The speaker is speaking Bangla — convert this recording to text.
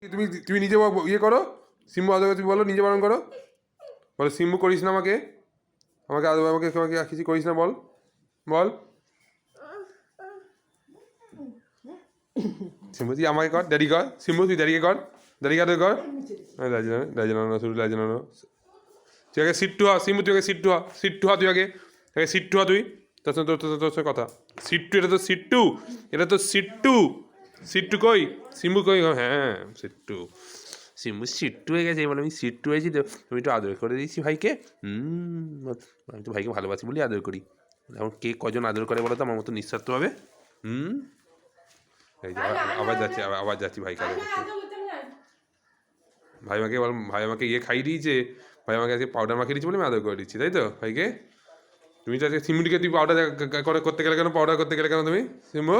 তুমি তুমি নিজে ইয়ে করো, সিম্বু আদর তুমি বলো, নিজে বারণ করো, বলো সিম্বু করিস না আমাকে, আমাকে আদর, আমাকে আমাকে কিছু করিস না, বল বল সিম্বু তুই আমাকে কর, ড্যাডি কর, সিম্বু তুই ড্যাডিকে কর, ড্যাডিকে আদর কর, রাজনানো শুধু রাজনানো। তুই আগে সিট টু হ, সিম্বু তুই আগে সিট টু হ, সিট টু হ, তুই আগে আগে সিট টু হ তুই, তোর সঙ্গে তোর সঙ্গে কথা, সিট টু, এটা তো সিট টু, এটা তো সিট টু, সিট টু কই সিম্বু কই, হ্যাঁ সিট টু, সিম্বু সিট টু হয়ে গেছে, বলে আমি সিট টু হয়েছি তো তুমি একটু আদর করে দিয়েছি ভাইকে, আমি তো ভাইকে ভালোবাসি বলি আদর করি, এখন কে কজন আদর করে বলো তো আমার মতো নিঃস্বার্থভাবে, এই যে আবার যাচ্ছি, আবার যাচ্ছি ভাইকে আদর করতে, ভাই আমাকে ভাই আমাকে ইয়ে খাইয়ে দিয়েছে, ভাই আমাকে আজকে পাউডার মাখিয়ে দিচ্ছে বলে আমি আদর করে দিচ্ছি, তাই তো ভাইকে। তুমি তো আজকে সিম্বুটিকে তুই পাউডার করতে গেলে কেন, পাউডার করতে গেলে কেন তুমি সিম্বু?